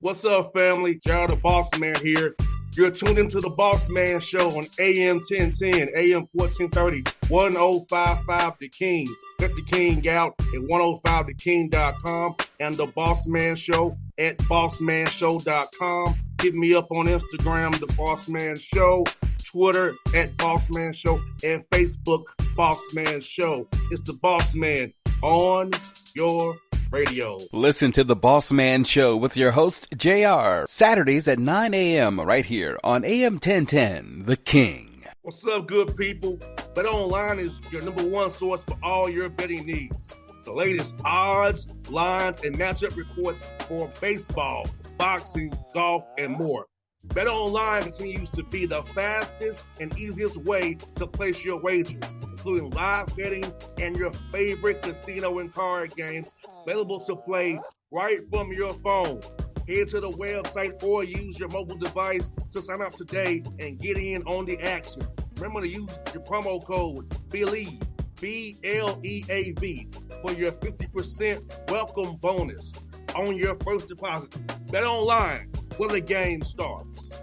What's up, family? Gerald the Bossman here. You're tuned into the Bossman Show on AM 1010, AM 1430, 1055 The King. Let the King out at 105theking.com and the Bossman Show at bossmanshow.com. Hit me up on Instagram, The Bossman Show, Twitter at Bossman Show, and Facebook, Bossman Show. It's the Bossman on your radio. Listen to the Bossman Show with your host, JR, Saturdays at 9 a.m. right here on AM 1010, The King. What's up, good people? BetOnline is your number one source for all your betting needs. The latest odds, lines, and matchup reports for baseball, boxing, golf, and more. BetOnline continues to be the fastest and easiest way to place your wagers, including live betting and your favorite casino and card games available to play right from your phone. Head to the website or use your mobile device to sign up today and get in on the action. Remember to use your promo code BELIEVE, B-L-E-A-V, for your 50% welcome bonus on your first deposit. BetOnline, where the game starts.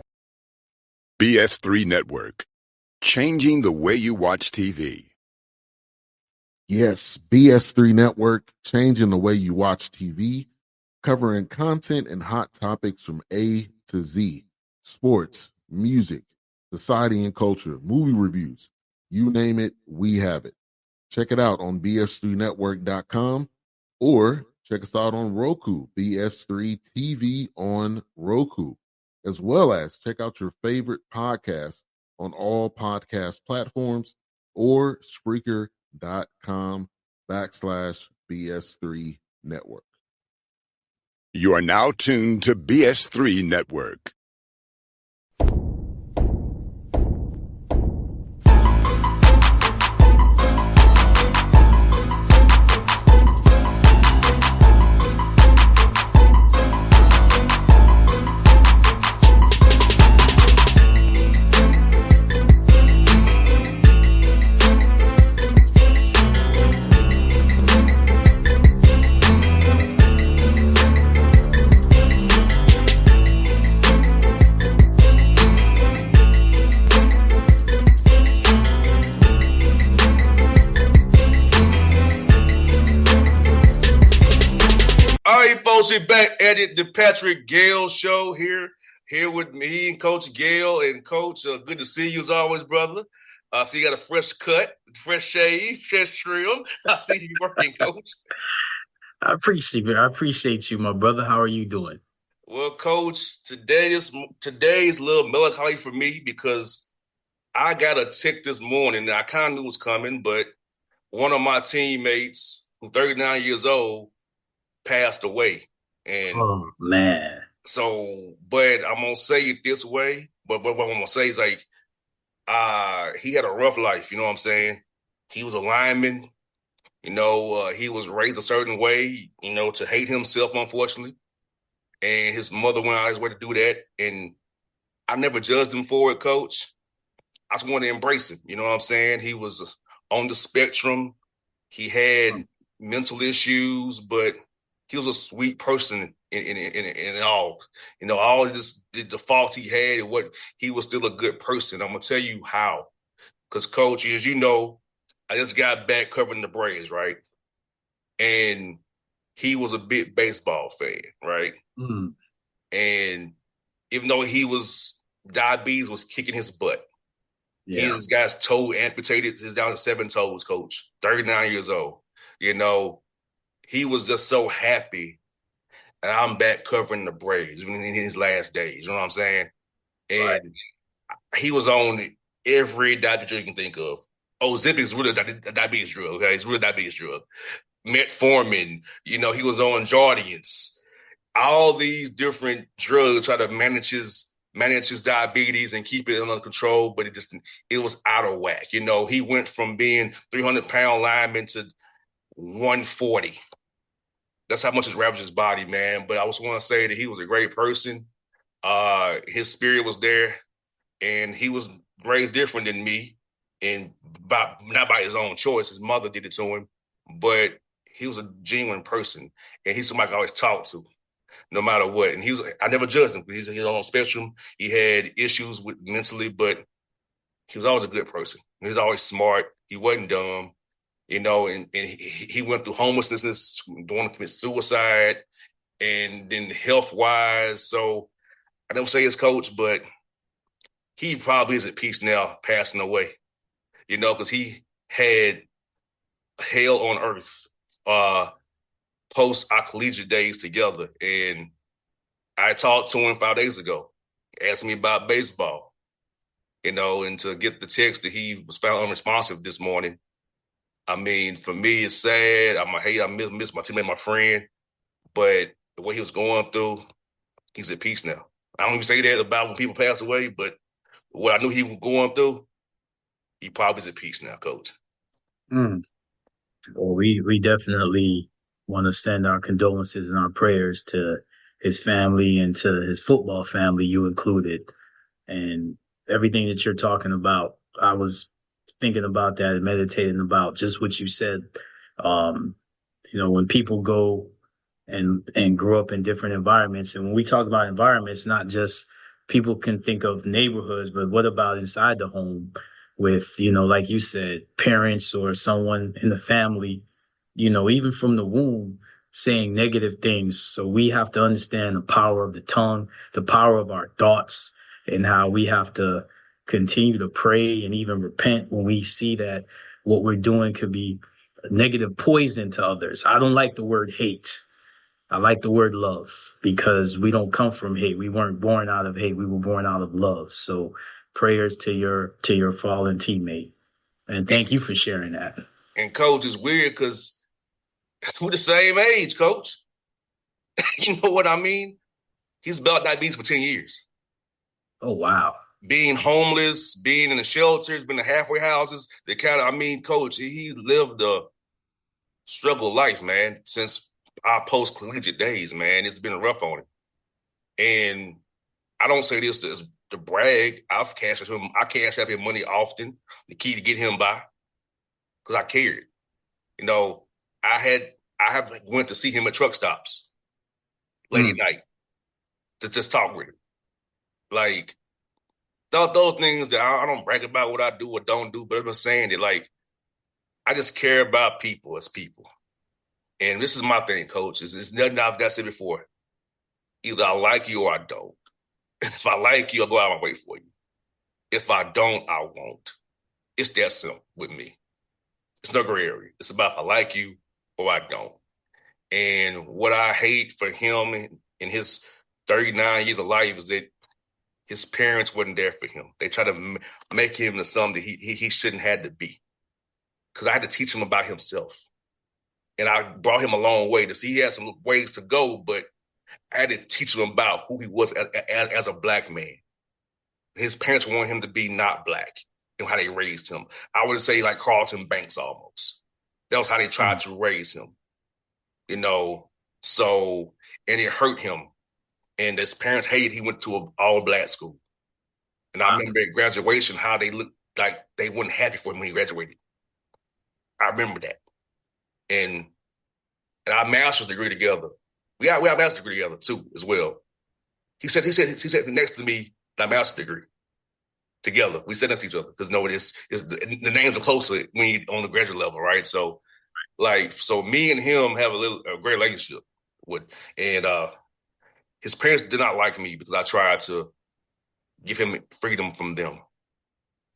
BS3 Network, changing the way you watch TV. Yes, BS3 Network, changing the way you watch TV, covering content and hot topics from A to Z, sports, music, society and culture, movie reviews, you name it, we have it. Check it out on bs3network.com or check us out on Roku, BS3 TV on Roku, as well as check out your favorite podcast on all podcast platforms or Spreaker.com/BS3 Network. You are now tuned to BS3 Network. We're back at it, the Patrick Gayle Show here with me and Coach Gayle. And Coach, good to see you as always, brother. I see you got a fresh cut, fresh shave, fresh trim. I see you working, Coach. I appreciate you, my brother. How are you doing? Well, Coach, today is a little melancholy for me because I got a tick this morning. I kind of knew it was coming, but one of my teammates, who's 39 years old, passed away. And oh man. So, but I'm gonna say it this way. But what I'm gonna say is like, he had a rough life. You know what I'm saying? He was a lineman. You know, he was raised a certain way. You know, to hate himself, unfortunately. And his mother went out his way to do that. And I never judged him for it, Coach. I just wanted to embrace him. You know what I'm saying? He was on the spectrum. He had mental issues, but he was a sweet person in all. You know, all this, the faults he had and what he was still a good person. I'm going to tell you how. Because, Coach, as you know, I just got back covering the Braves, right? And he was a big baseball fan, right? Mm. And even though diabetes was kicking his butt. Yeah. His guy's toe amputated. He's down to 7 toes, Coach. 39 years old. You know, he was just so happy. And I'm back covering the Braves in his last days. You know what I'm saying? And right. He was on every diabetes drug you can think of. Ozempic is really a diabetes drug, okay? It's really a diabetes drug. Metformin, you know, he was on Jardiance. All these different drugs try to manage his diabetes and keep it under control, but it was out of whack. You know, he went from being 300-pound lineman to 140. That's how much it ravaged his body, man. But I just want to say that he was a great person. His spirit was there, and he was raised different than me, and not by his own choice. His mother did it to him, but he was a genuine person, and he's somebody I always talk to. no matter what. And I never judged him. He's on a spectrum. He had issues with mentally, but he was always a good person. He was always smart. He wasn't dumb, and he went through homelessness, going to commit suicide, and then health wise. So I don't say his coach, but he probably is at peace now, passing away, because he had hell on earth post our collegiate days together. And I talked to him 5 days ago, asked me about baseball, and to get the text that he was found unresponsive this morning. I mean, for me, it's sad. I miss my teammate, my friend, but the way he was going through, he's at peace now. I don't even say that about when people pass away, but what I knew he was going through, he probably is at peace now, Coach. Mm. Well, we definitely want to send our condolences and our prayers to his family and to his football family, you included. And everything that you're talking about, I was thinking about that and meditating about just what you said. When people go and grow up in different environments, and when we talk about environments, not just people can think of neighborhoods, but what about inside the home with, like you said, parents or someone in the family, even from the womb saying negative things. So we have to understand the power of the tongue, the power of our thoughts, and how we have to continue to pray and even repent when we see that what we're doing could be negative poison to others. I don't like the word hate. I like the word love because we don't come from hate. We weren't born out of hate. We were born out of love. So prayers to your fallen teammate. And thank you for sharing that. And Coach, is weird because we're the same age, Coach. You know what I mean? He's about diabetes for 10 years. Oh, wow. Being homeless, being in the shelters, being in the halfway houses, Coach, he lived a struggle life, man, since our post-collegiate days, man. It's been rough on him. And I don't say this to brag. I cash out him money often, the key to get him by, because I cared. I have went to see him at truck stops late at night to just talk with him. Like, those things that I don't brag about what I do or don't do, but I've been saying that, like, I just care about people as people. And this is my thing, Coach. It's nothing I've said before. Either I like you or I don't. If I like you, I'll go out of my way for you. If I don't, I won't. It's that simple with me. It's no gray area. It's about if I like you or I don't. And what I hate for him in his 39 years of life is that his parents wasn't there for him. They try to make him into something that he shouldn't have to be. Because I had to teach him about himself. And I brought him a long way to see he had some ways to go, but I had to teach him about who he was as a black man. His parents wanted him to be not black and how they raised him. I would say like Carlton Banks almost. That was how they tried to raise him. So, and it hurt him. And his parents hated he went to an all-black school. And I remember at graduation how they looked like they weren't happy for him when he graduated. I remember that. And our master's degree together. We have a master's degree together too, as well. He said next to me, my master's degree together. We sat next to each other because the names are closer when you on the graduate level, right? So, so me and him have a great relationship and his parents did not like me because I tried to give him freedom from them,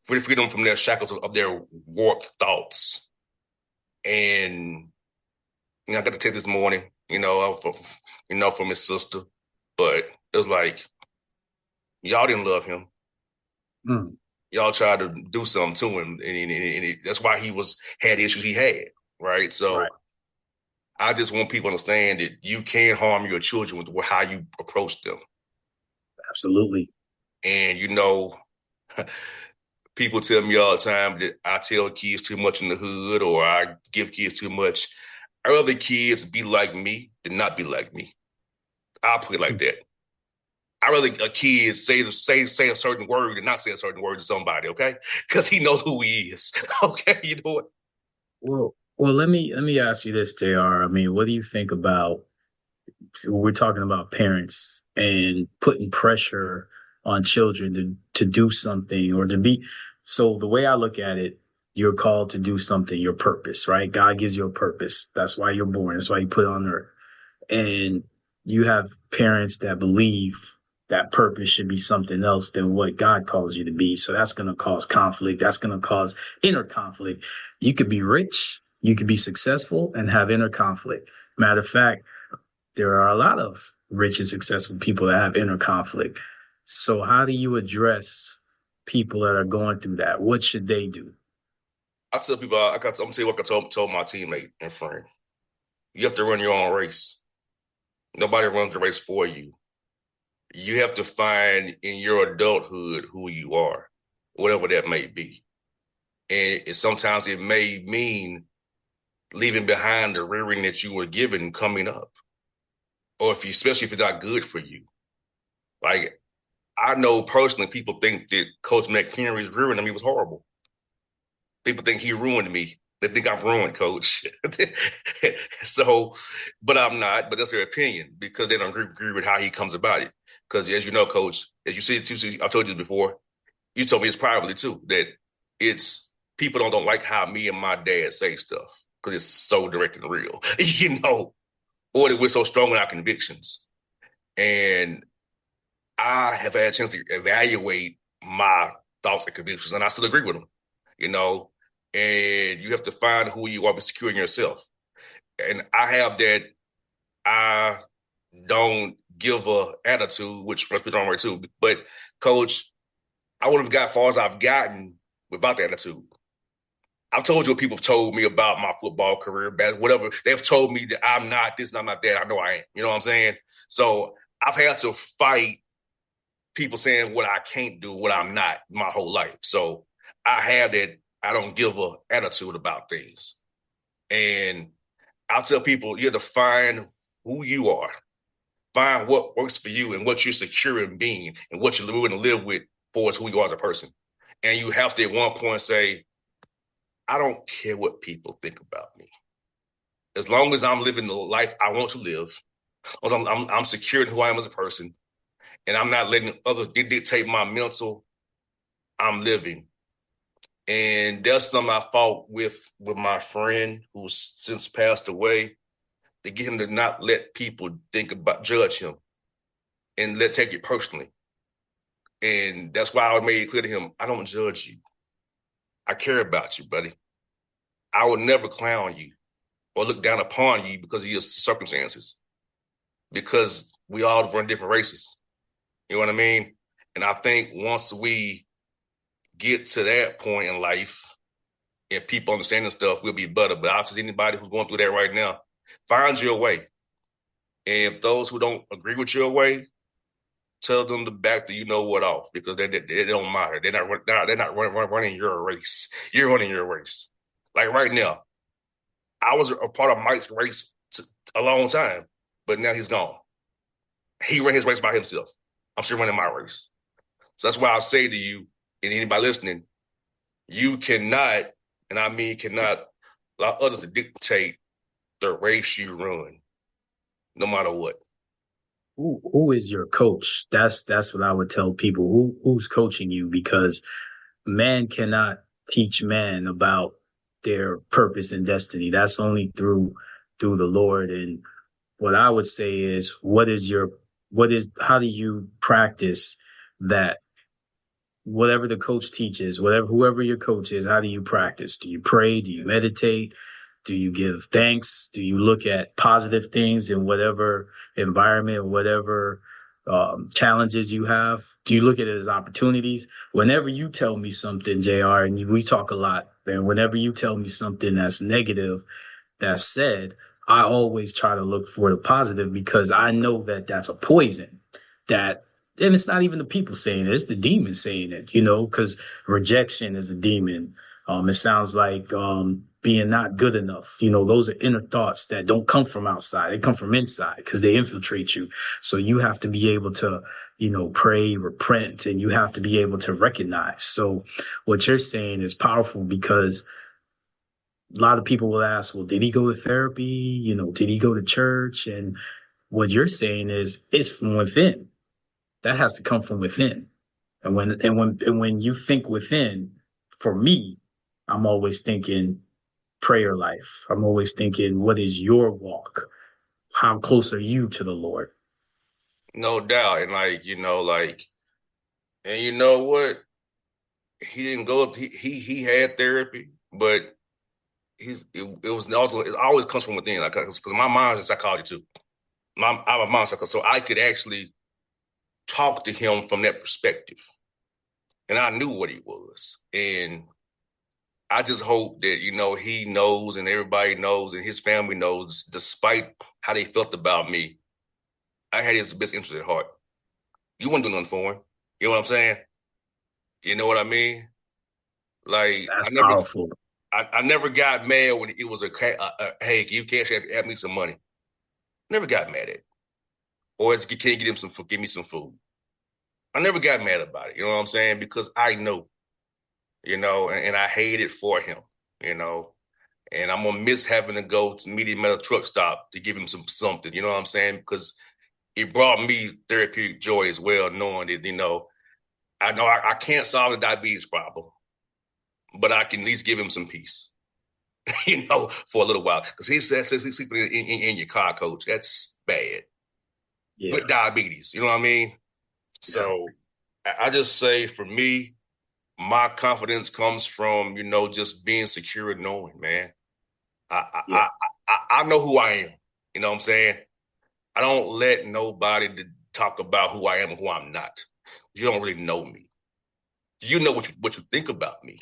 freedom from their shackles of their warped thoughts. And I got to take this morning, from his sister, but it was like y'all didn't love him. Y'all tried to do something to him, and that's why he had issues he had, right? So right. I just want people to understand that you can harm your children with how you approach them. Absolutely. And, people tell me all the time that I tell kids too much in the hood or I give kids too much. I'd rather kids be like me than not be like me. I'll put it like that. I'd rather a kid say a certain word and not say a certain word to somebody, okay? Because he knows who he is, okay? You know what? Well, let me ask you this, JR. I mean, what do you think about we're talking about parents and putting pressure on children to do something or to be. So the way I look at it, you're called to do something, your purpose, right? God gives you a purpose. That's why you're born. That's why you put on earth. And you have parents that believe that purpose should be something else than what God calls you to be. So that's going to cause conflict. That's going to cause inner conflict. You could be rich, you could be successful and have inner conflict. Matter of fact, there are a lot of rich and successful people that have inner conflict. So how do you address people that are going through that? What should they do? I tell people, I'm gonna tell you what I told my teammate and friend. You have to run your own race. Nobody runs the race for you. You have to find in your adulthood who you are, whatever that may be. And sometimes it may mean leaving behind the rearing that you were given coming up, or especially if it's not good for you. Like, I know personally, people think that Coach McHenry's rearing me was horrible. People think he ruined me. They think I'm ruined, Coach. So, but I'm not. But that's their opinion because they don't agree with how he comes about it. Because as you know, Coach, as you see it too, I told you before. You told me it's privately too that it's people don't like how me and my dad say stuff because it's so direct and real, or that we're so strong in our convictions. And I have had a chance to evaluate my thoughts and convictions, and I still agree with them, you know. And you have to find who you are, be secure in yourself. And I have that. I don't give a attitude, which must be wrong way too. But Coach, I would have got far as I've gotten without the attitude. I've told you what people have told me about my football career, whatever. They've told me that I'm not this and I'm not that. I know I am. You know what I'm saying? So I've had to fight people saying what I can't do, what I'm not my whole life. So I have that I don't give a attitude about things. And I'll tell people you have to find who you are, find what works for you and what you're secure in being and what you're willing to live with for who you are as a person. And you have to at one point say, I don't care what people think about me. As long as I'm living the life I want to live, I'm secure in who I am as a person, and I'm not letting others dictate my mental, I'm living. And that's something I fought with my friend who's since passed away, to get him to not let people judge him and take it personally. And that's why I made it clear to him, I don't judge you. I care about you, buddy. I will never clown you or look down upon you because of your circumstances, because we all run different races. You know what I mean? And I think once we get to that point in life and people understanding stuff, we'll be better. But I'll tell anybody who's going through that right now, find your way. And if those who don't agree with your way, tell them to back the you-know-what off, because they don't matter. They're not running your race. You're running your race. Like right now, I was a part of Mike's race a long time, but now he's gone. He ran his race by himself. I'm still running my race. So that's why I'll say to you and anybody listening, you cannot, and I mean cannot, allow others to dictate the race you run, no matter what. Who is your coach? That's what I would tell people. Who's coaching you? Because man cannot teach man about their purpose and destiny. That's only through the Lord. And what I would say is, how do you practice that? Whatever the coach teaches, whoever your coach is, how do you practice? Do you pray? Do you meditate? Do you give thanks? Do you look at positive things in whatever environment, whatever challenges you have? Do you look at it as opportunities? Whenever you tell me something, JR, and we talk a lot, and whenever you tell me something that's negative, that's said, I always try to look for the positive, because I know that that's a poison that, and it's not even the people saying it, it's the demon saying it, because rejection is a demon. It sounds like being not good enough. Those are inner thoughts that don't come from outside. They come from inside because they infiltrate you. So you have to be able to, pray, repent, and you have to be able to recognize. So what you're saying is powerful, because a lot of people will ask, well, did he go to therapy? Did he go to church? And what you're saying is it's from within. That has to come from within. And when you think within, for me, I'm always thinking prayer life. I'm always thinking, what is your walk? How close are you to the Lord? No doubt. And and you know what? He didn't go up. He had therapy, but it was also it always comes from within. Like because my mind is psychology too. I'm a mind psychologist, so I could actually talk to him from that perspective, and I knew what he was, and I just hope that he knows and everybody knows and his family knows, despite how they felt about me, I had his best interest at heart. You wouldn't do nothing for him. You know what I'm saying? You know what I mean? Like That's powerful. I never got mad when it was hey, you can't have me some money. Never got mad at it. Or it's, can you give me some food? I never got mad about it. You know what I'm saying? Because I know, and I hate it for him, and I'm gonna miss having to go to meet him at a truck stop to give him something. You know what I'm saying? Because it brought me therapeutic joy as well, knowing that I know I can't solve the diabetes problem, but I can at least give him some peace. For a little while, because he says he's sleeping in your car, coach. That's bad. Yeah. With diabetes, you know what I mean? Yeah. So I just say, for me, my confidence comes from just being secure and knowing, man. I know who I am. You know what I'm saying? I don't let nobody talk about who I am and who I'm not. You don't really know me. You know what you think about me.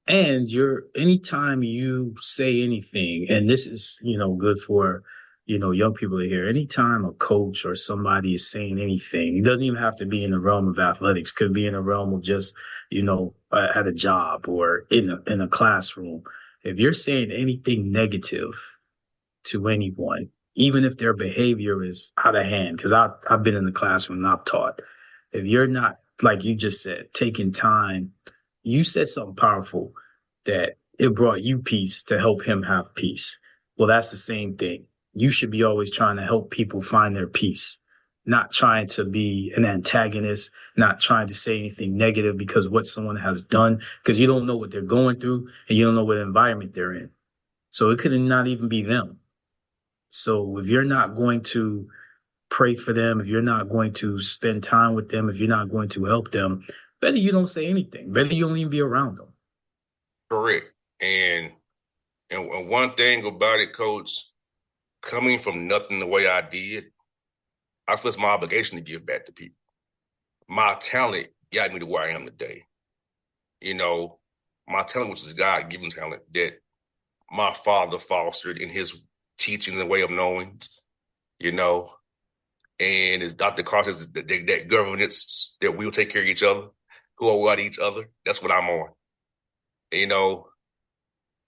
And you're anytime you say anything, and this is, good for, young people to hear, anytime a coach or somebody is saying anything, it doesn't even have to be in the realm of athletics, could be in the realm of just, at a job or in a classroom. If you're saying anything negative to anyone, even if their behavior is out of hand, because I've been in the classroom and I've taught, if you're not, like you just said, taking time, you said something powerful that it brought you peace to help him have peace. Well, that's the same thing. You should be always trying to help people find their peace, not trying to be an antagonist, not trying to say anything negative because what someone has done, because you don't know what they're going through and you don't know what environment they're in. So it could not even be them. So if you're not going to pray for them, if you're not going to spend time with them, if you're not going to help them, better you don't say anything. Better you don't even be around them. Correct. And one thing about it, Coach, coming from nothing the way I did, I feel it's my obligation to give back to people. My talent got me to where I am today. My talent, which is God-given talent, that my father fostered in his teaching and way of knowing, and as Dr. Carter says, that governance, that we'll take care of each other, who are what each other. That's what I'm on.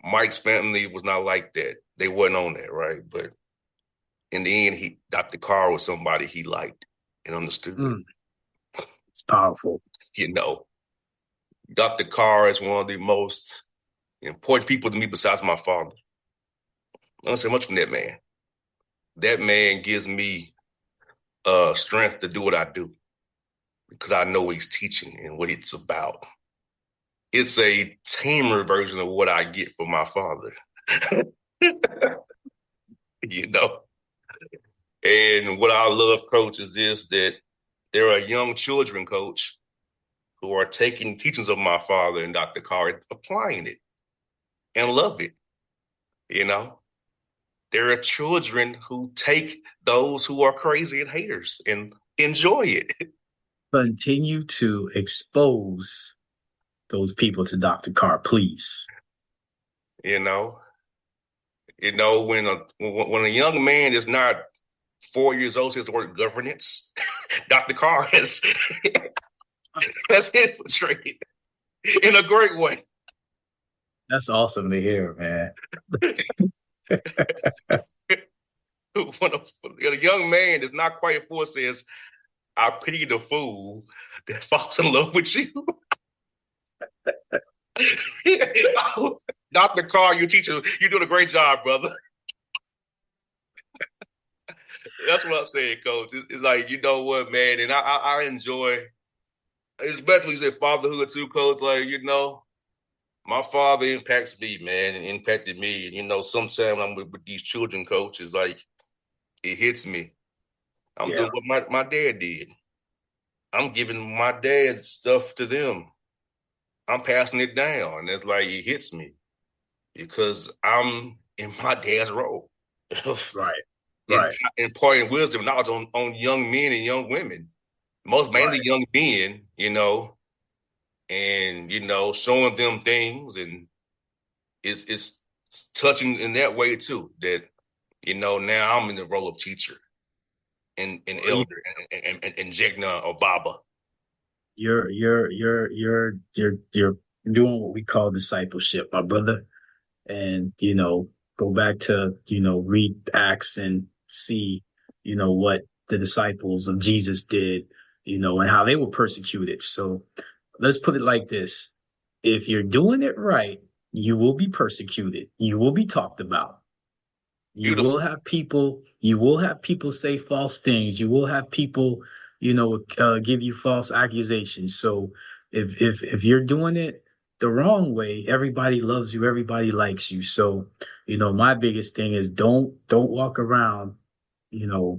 Mike's family was not like that. They wasn't on that, right? But in the end, Dr. Carr was somebody he liked and understood. It's powerful. Dr. Carr is one of the most important people to me besides my father. I don't say much from that man. That man gives me strength to do what I do because I know what he's teaching and what it's about. It's a tamer version of what I get from my father. And what I love, Coach, is this, that there are young children, Coach, who are taking teachings of my father and Dr. Carr, applying it and love it. There are children who take those who are crazy and haters and enjoy it. Continue to expose those people to Dr. Carr, please. When a young man is not 4 years old, says the word governance, Dr. Carr has infiltrated in a great way. That's awesome to hear, man. When a young man is not quite 4 says, I pity the fool that falls in love with you. Dr. Carr, you're doing a great job, brother. That's what I'm saying, Coach. It's like, you know what, man, and I enjoy, especially you said fatherhood too, Coach. Like, my father impacts me, man, and impacted me. And sometimes I'm with these children, Coach, it's like it hits me. I'm Yeah, doing what my dad did. I'm giving my dad stuff to them. I'm passing it down. And it's like it hits me because I'm in my dad's role. right, in right, imparting wisdom and knowledge on young men and young women, most mainly right. young men, and showing them things, and it's touching in that way too. That now I'm in the role of teacher and Well, elder and Jegna or Baba. you're doing what we call discipleship, my brother. And go back to read Acts and see what the disciples of Jesus did, and how they were persecuted. So let's put it like this: if you're doing it right, you will be persecuted, you will be talked about, Beautiful. you will have people say false things, you will have people give you false accusations. So if you're doing it the wrong way, everybody loves you, everybody likes you. So my biggest thing is don't walk around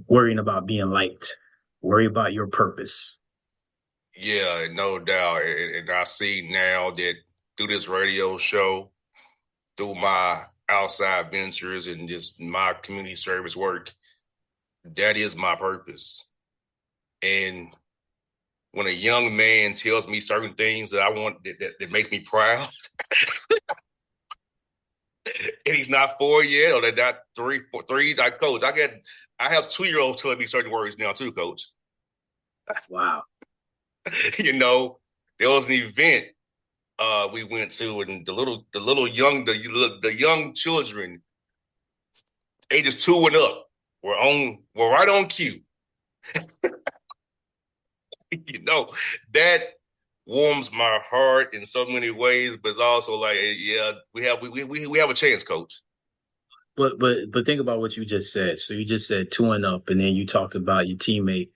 worrying about being liked. Worry about your purpose. Yeah, no doubt. And I see now that through this radio show, through my outside ventures and just my community service work, that is my purpose. And when a young man tells me certain things that I want that make me proud, and he's not 4 yet, or they're not three, like coach, I have 2-year-olds telling me certain words now too, coach. Wow. There was an event we went to, and the young children, ages 2 and up, were right on cue. That warms my heart in so many ways, but it's also like, yeah, we have a chance, coach. But think about what you just said. So you just said 2 and up, and then you talked about your teammate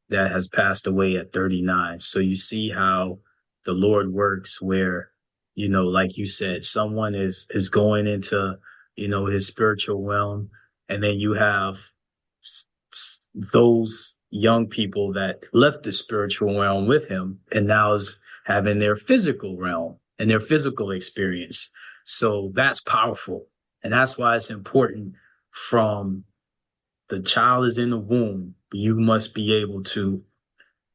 that has passed away at 39. So you see how the Lord works, where like you said, someone is going into his spiritual realm, and then you have those young people that left the spiritual realm with him, and now is having their physical realm and their physical experience. So that's powerful. And that's why it's important from the child is in the womb. You must be able to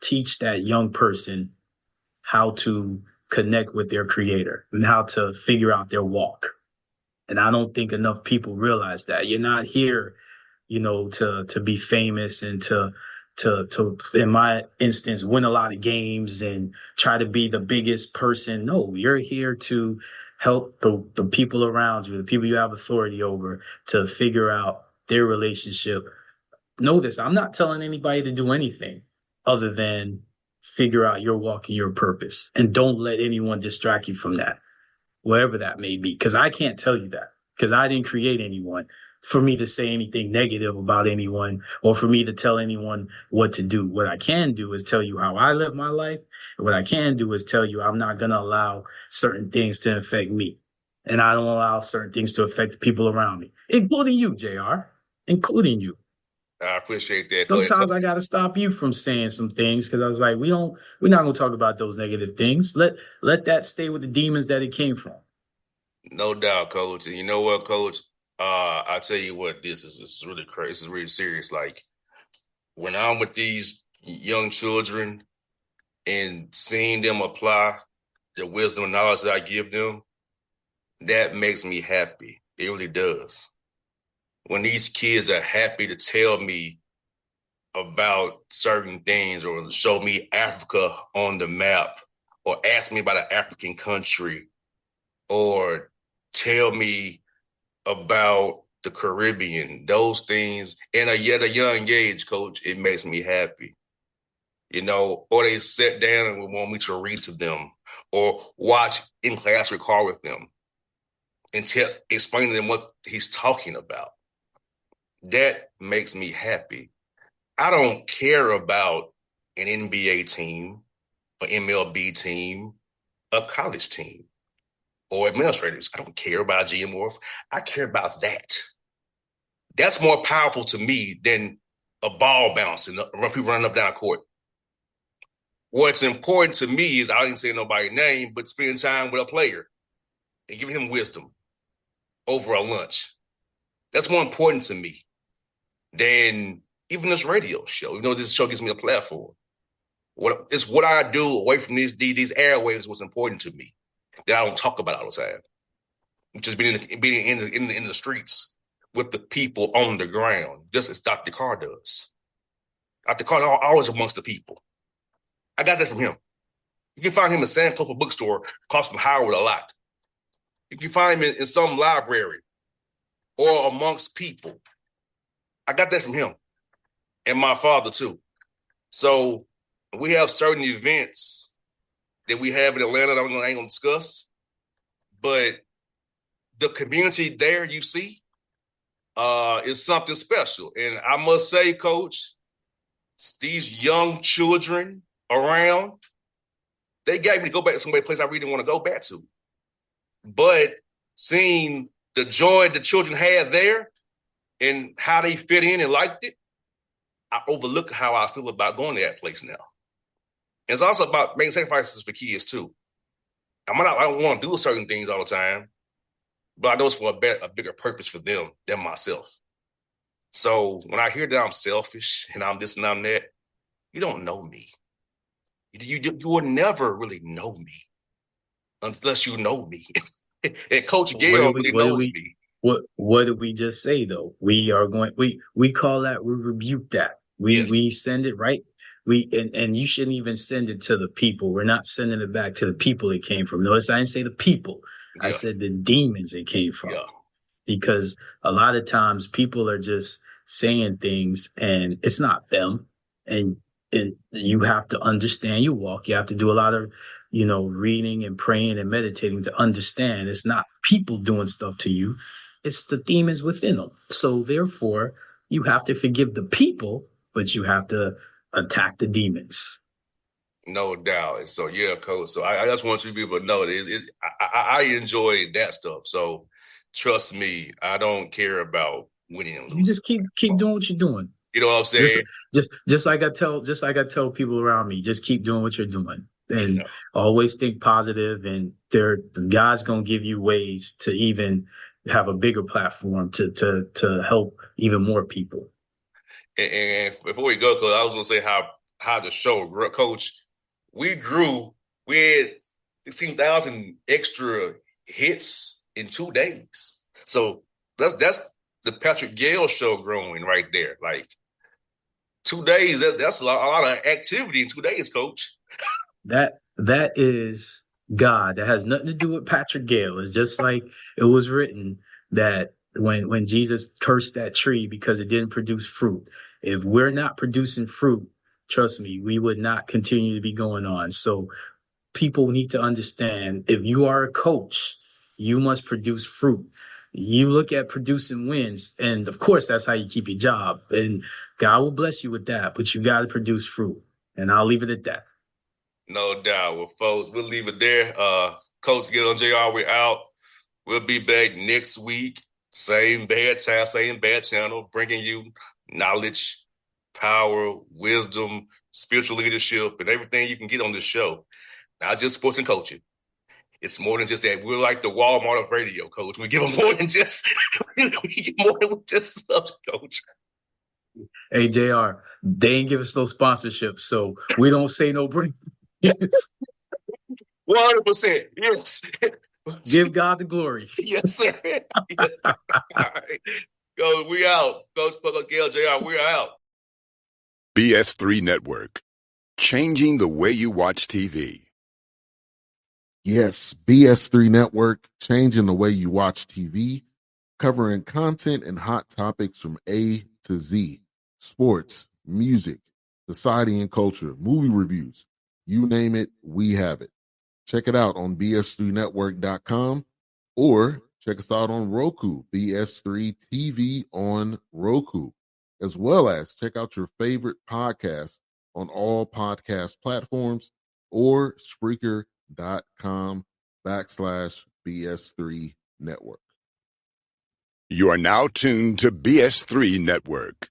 teach that young person how to connect with their creator and how to figure out their walk. And I don't think enough people realize that. You're not here, to be famous and to in my instance win a lot of games and try to be the biggest person. No, you're here to help the people around you, the people you have authority over, to figure out their relationship. Notice I'm not telling anybody to do anything other than figure out your walk and your purpose, and don't let anyone distract you from that, wherever that may be, because I can't tell you that, because I didn't create anyone for me to say anything negative about anyone or for me to tell anyone what to do. What I can do is tell you how I live my life. And what I can do is tell you I'm not going to allow certain things to affect me. And I don't allow certain things to affect the people around me, including you, JR, including you. I appreciate that, coach. Sometimes I got to stop you from saying some things because I was like, we're not going to talk about those negative things. Let that stay with the demons that it came from. No doubt, coach. And you know what, coach? I tell you what, this is really crazy. This is really serious. Like when I'm with these young children and seeing them apply the wisdom and knowledge that I give them, that makes me happy. It really does. When these kids are happy to tell me about certain things or show me Africa on the map or ask me about an African country or tell me about the Caribbean, those things, and yet a young age, coach, it makes me happy. Or they sit down and want me to read to them or watch in class record with them and explain to them what he's talking about. That makes me happy. I don't care about an NBA team, an MLB team, a college team, or administrators. I don't care about GM Wolf. I care about that. That's more powerful to me than a ball bouncing, people running up down court. What's important to me is I didn't say nobody's name, but spend time with a player and give him wisdom over a lunch. That's more important to me than even this radio show. You know, this show gives me a platform. It's what I do away from these airwaves what's important to me that I don't talk about all the time. Just being in the streets with the people on the ground, just as Dr. Carr does. Dr. Carr is always amongst the people. I got that from him. You can find him in Sankofa bookstore, across from Howard a lot. You can find him in some library or amongst people. I got that from him and my father too. So we have certain events that we have in Atlanta that I ain't gonna discuss, but the community there you see is something special. And I must say, Coach, these young children around, they gave me to go back to some place I really didn't want to go back to. But seeing the joy the children had there and how they fit in and liked it, I overlook how I feel about going to that place now. And it's also about making sacrifices for kids too. I don't want to do certain things all the time, but I know it's for a bigger purpose for them than myself. So when I hear that I'm selfish and I'm this and I'm that, you don't know me. You will never really know me unless you know me. And Coach Gayle really knows me. What did we just say though? We call that, we rebuke that. We send it right. And you shouldn't even send it to the people. We're not sending it back to the people it came from. Notice I didn't say the people. Yeah. I said the demons it came from. Yeah. Because a lot of times people are just saying things and it's not them. And you have to understand your walk. You have to do a lot of, reading and praying and meditating to understand it's not people doing stuff to you. It's the demons within them. So therefore, you have to forgive the people, but you have to attack the demons. No doubt. And so, yeah, Coach. So I just want you people to know that I enjoy that stuff. So trust me, I don't care about winning and losing. You just keep doing what you're doing. You know what I'm saying? Just like I tell people around me, just keep doing what you're doing. And always think positive, and the God's gonna give you ways to even have a bigger platform to help even more people. And before we go, Coach, I was gonna say how the show grew. Coach, we had 16,000 extra hits in 2 days. So that's the Patrick Gayle show growing right there. Like 2 days, that's a lot of activity in 2 days, Coach. That is God. That has nothing to do with Patrick Gayle. It's just like it was written that when Jesus cursed that tree because it didn't produce fruit. If we're not producing fruit, trust me, we would not continue to be going on. So people need to understand, if you are a coach, you must produce fruit. You look at producing wins, and of course, that's how you keep your job. And God will bless you with that, but you got to produce fruit. And I'll leave it at that. No doubt. Well, folks, we'll leave it there. Coach Gayle and JR, we're out. We'll be back next week. Same bad time, same bad channel, bringing you knowledge, power, wisdom, spiritual leadership, and everything you can get on this show. Not just sports and coaching. It's more than just that. We're like the Walmart of radio, Coach. We give them more than just we get more than just stuff, Coach. Hey, JR, they ain't give us no sponsorships, so we don't say no bring. 100%. Yes. Give God the glory. Yes, sir. Yes. All right. Go, we out. Coach Gayle, JR, we're out. BS3 Network. Changing the way you watch TV. Yes, BS3 Network, changing the way you watch TV, covering content and hot topics from A to Z. Sports, music, society and culture, movie reviews. You name it, we have it. Check it out on bs3network.com or check us out on Roku, BS3 TV on Roku. as well as check out your favorite podcast on all podcast platforms or Spreaker.com/BS3 Network. You are now tuned to BS3 Network.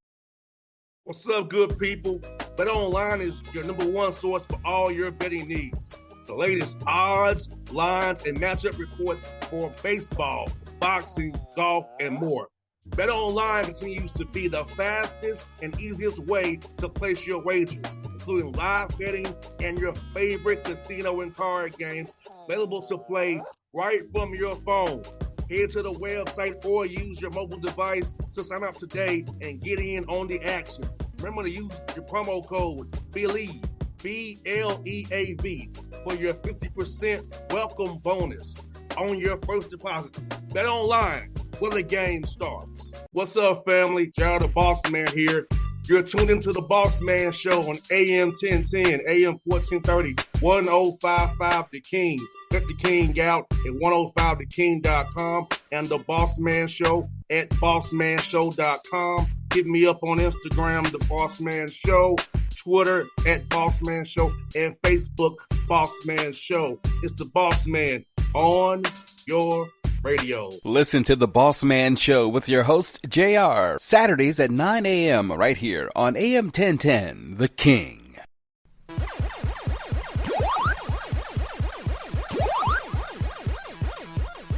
What's up, good people? Bet Online is your number one source for all your betting needs. The latest odds, lines, and matchup reports for baseball, boxing, golf, and more. Bet Online continues to be the fastest and easiest way to place your wagers, including live betting and your favorite casino and card games available to play right from your phone. Head to the website or use your mobile device to sign up today and get in on the action. Remember to use your promo code BELIEVE, BLEAV, for your 50% welcome bonus on your first deposit. Bet Online, where the game starts. What's up, family? Jared the Bossman here. You're tuned into the Bossman Show on AM 1010, AM 1430, 1055 The King. Check The King out at 105theking.com and the Bossman Show at bossmanshow.com. Hit me up on Instagram, The Bossman Show, Twitter at Bossman Show, and Facebook, Bossman Show. It's the Bossman on your radio. Listen to The Bossman Show with your host, JR, Saturdays at 9 a.m. right here on AM 1010, The King.